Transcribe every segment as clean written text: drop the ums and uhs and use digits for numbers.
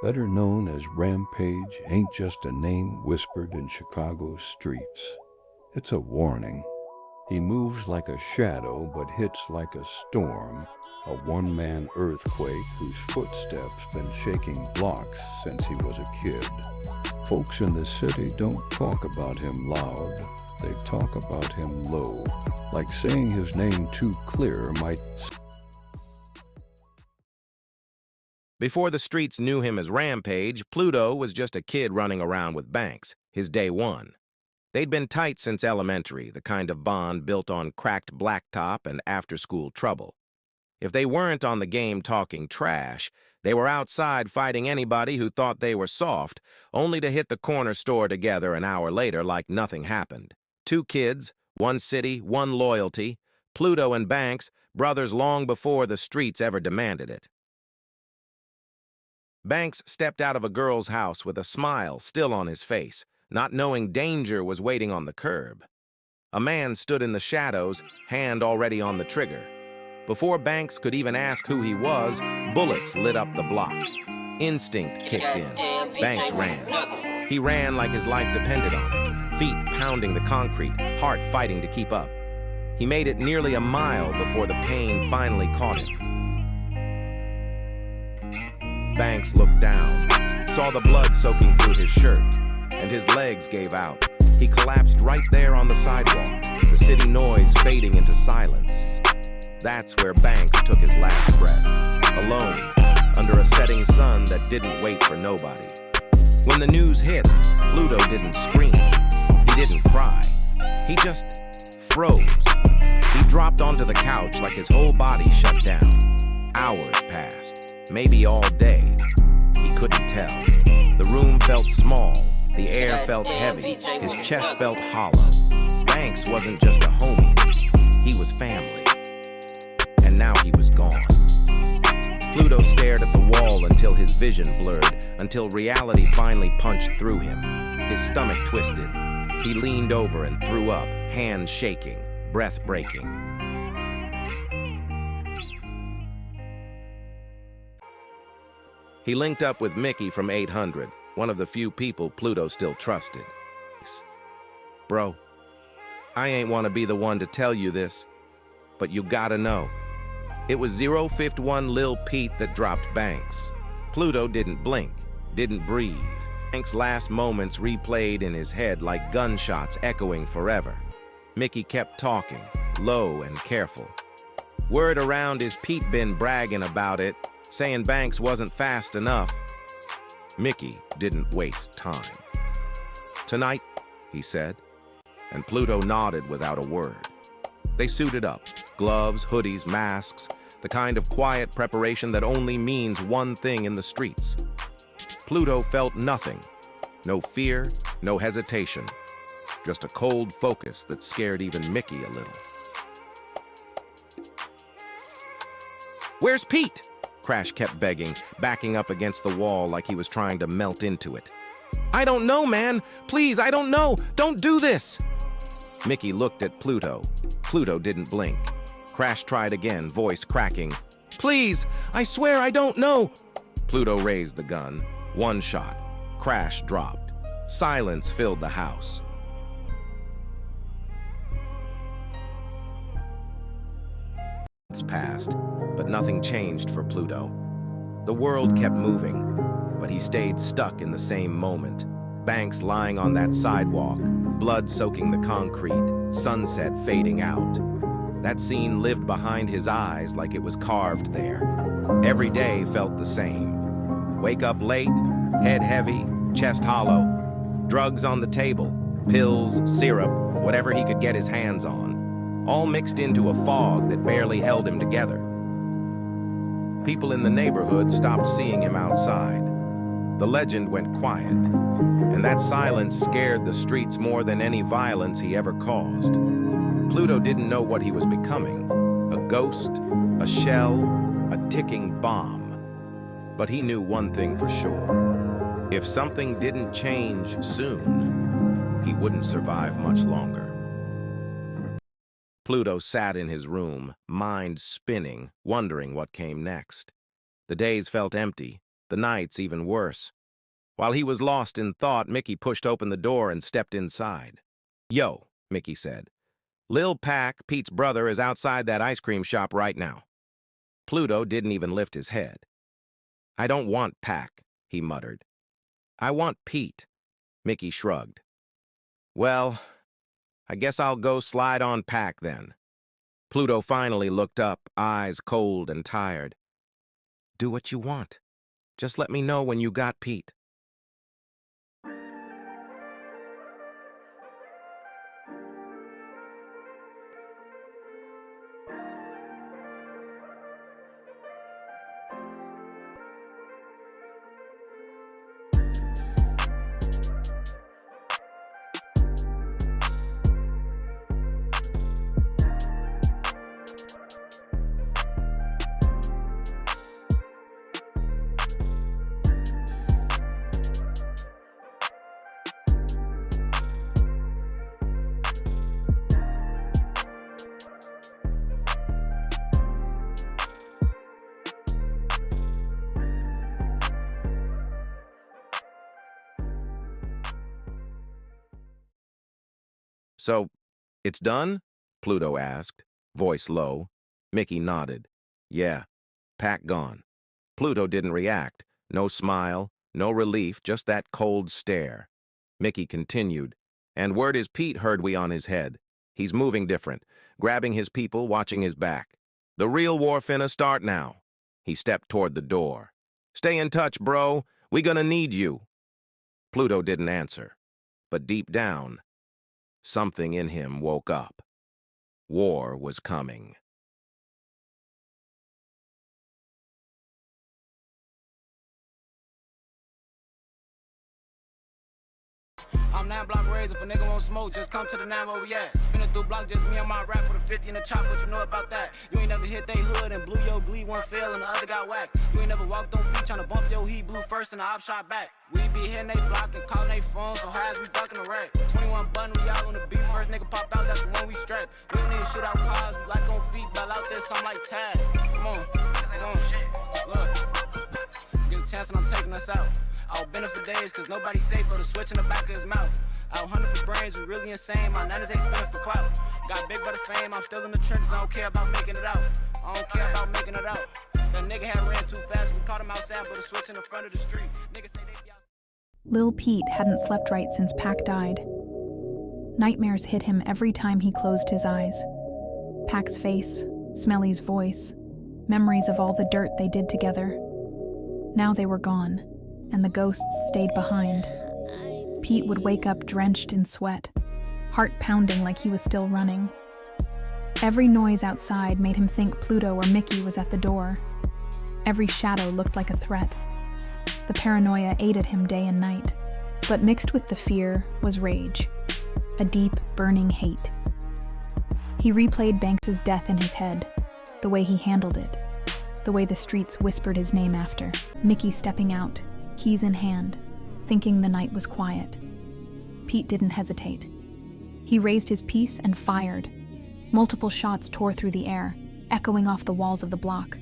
Better known as Rampage, ain't just a name whispered in Chicago's streets. It's a warning. He moves like a shadow but hits like a storm, a one-man earthquake whose footsteps been shaking blocks since he was a kid. Folks in the city don't talk about him loud, they talk about him low, like saying his name too clear might. Before the streets knew him as Rampage, Pluto was just a kid running around with Banks, his day one. They'd been tight since elementary, the kind of bond built on cracked blacktop and after-school trouble. If they weren't on the game talking trash, they were outside fighting anybody who thought they were soft, only to hit the corner store together an hour later like nothing happened. Two kids, one city, one loyalty, Pluto and Banks, brothers long before the streets ever demanded it. Banks stepped out of a girl's house with a smile still on his face, not knowing danger was waiting on the curb. A man stood in the shadows, hand already on the trigger. Before Banks could even ask who he was, bullets lit up the block. Instinct kicked in. Banks ran. He ran like his life depended on it, feet pounding the concrete, heart fighting to keep up. He made it nearly a mile before the pain finally caught him. Banks looked down, saw the blood soaking through his shirt, and his legs gave out. He collapsed right there on the sidewalk, the city noise fading into silence. That's where Banks took his last breath, alone, under a setting sun that didn't wait for nobody. When the news hit, Pluto didn't scream. He didn't cry. He just froze. He dropped onto the couch like his whole body shut down. Hours passed, maybe all day. He couldn't tell. The room felt small. The air felt heavy. His chest felt hollow. Banks wasn't just a homie. He was family. And now he was gone. Pluto stared at the wall until his vision blurred, until reality finally punched through him. His stomach twisted. He leaned over and threw up, hands shaking, breath breaking. He linked up with Mickey from 800, one of the few people Pluto still trusted. Bro, I ain't want to be the one to tell you this, but you gotta know. It was 051 Lil Pete that dropped Banks. Pluto didn't blink, didn't breathe. Banks' last moments replayed in his head like gunshots echoing forever. Mickey kept talking, low and careful. Word around is Pete been bragging about it, saying Banks wasn't fast enough. Mickey didn't waste time. Tonight, he said, and Pluto nodded without a word. They suited up, gloves, hoodies, masks, the kind of quiet preparation that only means one thing in the streets. Pluto felt nothing, no fear, no hesitation, just a cold focus that scared even Mickey a little. "Where's Pete?" Crash kept begging, backing up against the wall like he was trying to melt into it. "I don't know, man. Please, I don't know. Don't do this." Mickey looked at Pluto. Pluto didn't blink. Crash tried again, voice cracking. "Please, I swear I don't know." Pluto raised the gun. One shot. Crash dropped. Silence filled the house. Months passed, but nothing changed for Pluto. The world kept moving, but he stayed stuck in the same moment. Banks lying on that sidewalk, blood soaking the concrete, sunset fading out. That scene lived behind his eyes like it was carved there. Every day felt the same. Wake up late, head heavy, chest hollow. Drugs on the table, pills, syrup, whatever he could get his hands on. All mixed into a fog that barely held him together. People in the neighborhood stopped seeing him outside. The legend went quiet, and that silence scared the streets more than any violence he ever caused. Pluto didn't know what he was becoming, a ghost, a shell, a ticking bomb. But he knew one thing for sure. If something didn't change soon, he wouldn't survive much longer. Pluto sat in his room, mind spinning, wondering what came next. The days felt empty, The night's even worse. While he was lost in thought, Mickey pushed open the door and stepped inside. "Yo," Mickey said. "Lil Pac, Pete's brother, is outside that ice cream shop right now." Pluto didn't even lift his head. "I don't want Pac," he muttered. "I want Pete." Mickey shrugged. "Well, I guess I'll go slide on Pac then." Pluto finally looked up, eyes cold and tired. "Do what you want. Just let me know when you got Pete." "So, it's done?" Pluto asked, voice low. Mickey nodded. "Yeah, Pac gone." Pluto didn't react. No smile, no relief, just that cold stare. Mickey continued. "And word is Pete heard we on his head. He's moving different, grabbing his people, watching his back. The real war finna start now." He stepped toward the door. "Stay in touch, bro. We gonna need you." Pluto didn't answer. But deep down, something in him woke up. War was coming. I'm 9 block raised. If a nigga won't smoke, just come to the 9 where we at. Spinning through block, just me and my rap with a 50 in the chop. What you know about that? You ain't never hit they hood and blew your glee, one fail and the other got whacked. You ain't never walked on feet trying to bump your heat, blew first and the op shot back. We be hitting they block and calling they phone, so high as we ducking the rack. 21 button, we out on the beat. First nigga pop out, that's the one we strap. We don't need to shoot out cars, we like on feet, ball out there, something like tag. Come on, look. Get a chance and I'm taking us out. I'll been for days, cause nobody safe but a switch in the back of his mouth. Out hunting for brains, we really insane. My nanas ain't spinning for clout. Got big by the fame, I'm still in the trenches. I don't care about making it out. I don't care about making it out. That nigga had ran too fast, we caught him outside, but a switch in the front of the street. Niggas say they be out. Lil Pete hadn't slept right since Pac died. Nightmares hit him every time he closed his eyes. Pac's face, Smelly's voice, memories of all the dirt they did together. Now they were gone, and the ghosts stayed behind. Pete would wake up drenched in sweat, heart pounding like he was still running. Every noise outside made him think Pluto or Mickey was at the door. Every shadow looked like a threat. The paranoia ate at him day and night, but mixed with the fear was rage, a deep, burning hate. He replayed Banks's death in his head, the way he handled it, the way the streets whispered his name after. Mickey stepping out, keys in hand, thinking the night was quiet. Pete didn't hesitate. He raised his piece and fired. Multiple shots tore through the air, echoing off the walls of the block.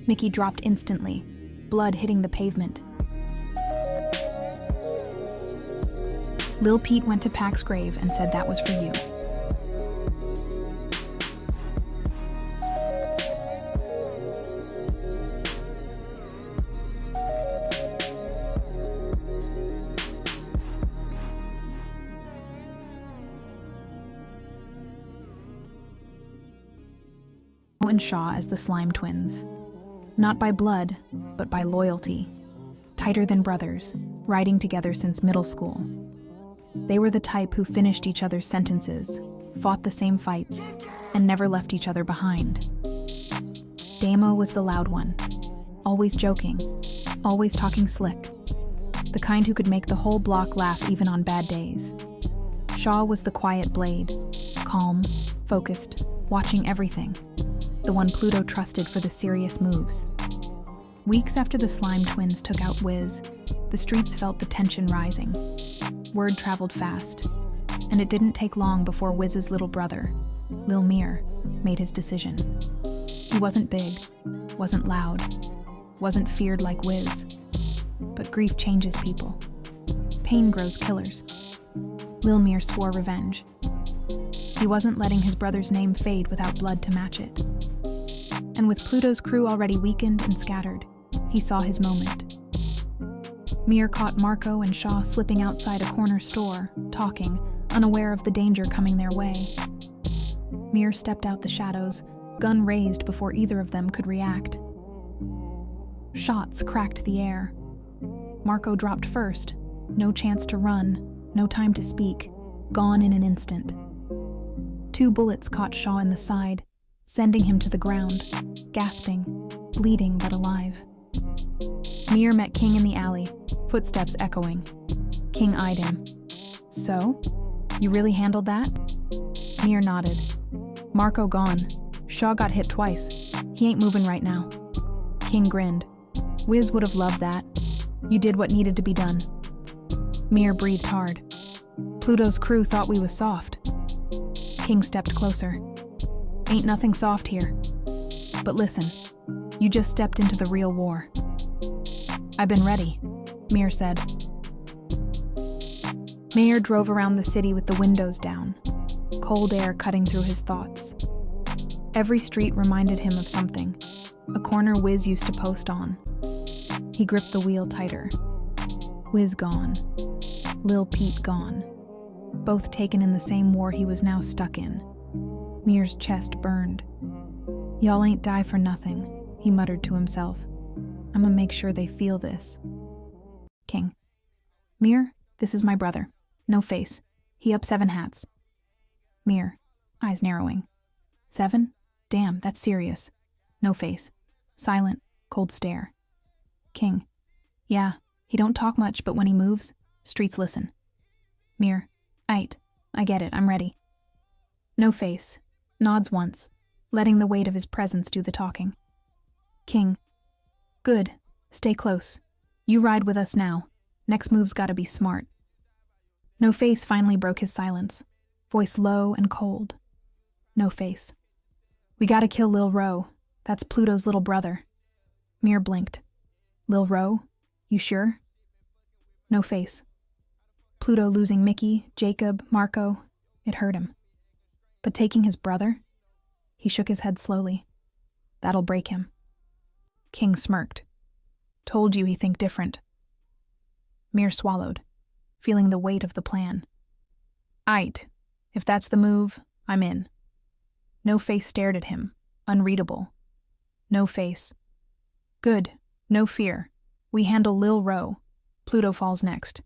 Mickey dropped instantly, blood hitting the pavement. Lil Pete went to Pac's grave and said that was for you. And Shaw as the Slime Twins. Not by blood, but by loyalty. Tighter than brothers, riding together since middle school. They were the type who finished each other's sentences, fought the same fights, and never left each other behind. Damo was the loud one, always joking, always talking slick, the kind who could make the whole block laugh even on bad days. Shaw was the quiet blade, calm, focused, watching everything. The one Pluto trusted for the serious moves. Weeks after the Slime Twins took out Wiz, the streets felt the tension rising. Word traveled fast, and it didn't take long before Wiz's little brother, Lil Mir, made his decision. He wasn't big, wasn't loud, wasn't feared like Wiz. But grief changes people. Pain grows killers. Lil Mir swore revenge. He wasn't letting his brother's name fade without blood to match it. And with Pluto's crew already weakened and scattered, he saw his moment. Mir caught Marco and Shaw slipping outside a corner store, talking, unaware of the danger coming their way. Mir stepped out the shadows, gun raised before either of them could react. Shots cracked the air. Marco dropped first. No chance to run, no time to speak, gone in an instant. 2 bullets caught Shaw in the side, sending him to the ground, gasping, bleeding but alive. Mir met King in the alley, footsteps echoing. King eyed him. So? You really handled that? Mir nodded. Marco gone. Shaw got hit twice. He ain't moving right now. King grinned. Wiz would have loved that. You did what needed to be done. Mir breathed hard. Pluto's crew thought we was soft. King stepped closer. Ain't nothing soft here. But listen, you just stepped into the real war. I've been ready, Mir said. Mayor drove around the city with the windows down, cold air cutting through his thoughts. Every street reminded him of something, a corner Wiz used to post on. He gripped the wheel tighter. Wiz gone. Lil Pete gone. Both taken in the same war he was now stuck in. Mir's chest burned. Y'all ain't die for nothing, he muttered to himself. I'ma make sure they feel this. King. Mir, this is my brother. No face. He up 7 hats. Mir, eyes narrowing. 7? Damn, that's serious. No face. Silent, cold stare. King. Yeah, he don't talk much, but when he moves, streets listen. Mir. Aight, I get it, I'm ready. No face. Nods once, letting the weight of his presence do the talking. King. Good. Stay close. You ride with us now. Next move's gotta be smart. No face finally broke his silence, voice low and cold. No face. We gotta kill Lil Ro. That's Pluto's little brother. Mir blinked. Lil Ro? You sure? No face. Pluto losing Mickey, Jacob, Marco, it hurt him. But taking his brother? He shook his head slowly. That'll break him. King smirked. Told you he think different. Mir swallowed, feeling the weight of the plan. Aight, if that's the move, I'm in. No face stared at him, unreadable. No face. Good, no fear. We handle Lil Ro. Pluto falls next.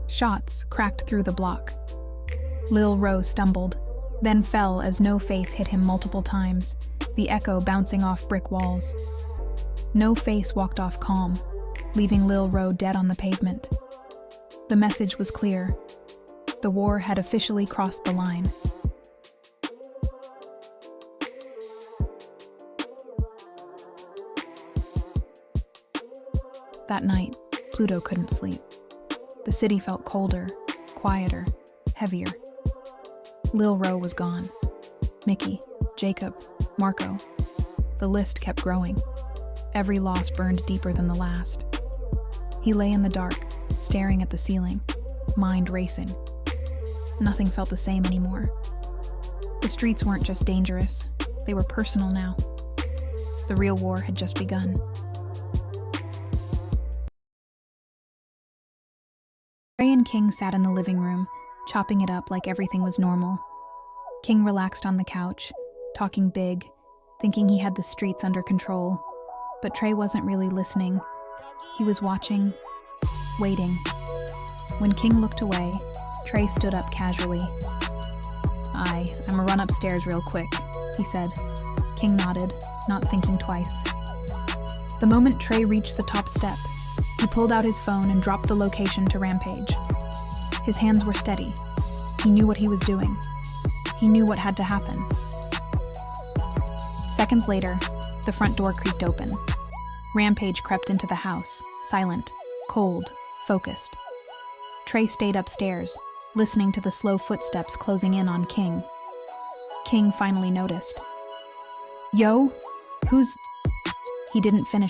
Shots cracked through the block. Lil Ro stumbled, then fell as No Face hit him multiple times, the echo bouncing off brick walls. No Face walked off calm, leaving Lil Ro dead on the pavement. The message was clear. The war had officially crossed the line. That night, Pluto couldn't sleep. The city felt colder, quieter, heavier. Lil Ro was gone. Mickey, Jacob, Marco. The list kept growing. Every loss burned deeper than the last. He lay in the dark, staring at the ceiling, mind racing. Nothing felt the same anymore. The streets weren't just dangerous, they were personal now. The real war had just begun. Trey and King sat in the living room, chopping it up like everything was normal. King relaxed on the couch, talking big, thinking he had the streets under control. But Trey wasn't really listening. He was watching, waiting. When King looked away, Trey stood up casually. I'ma run upstairs real quick, he said. King nodded, not thinking twice. The moment Trey reached the top step, he pulled out his phone and dropped the location to Rampage. His hands were steady. He knew what he was doing. He knew what had to happen. Seconds later, the front door creaked open. Rampage crept into the house, silent, cold, focused. Trey stayed upstairs, listening to the slow footsteps closing in on King. King finally noticed. Yo, Who's... He didn't finish.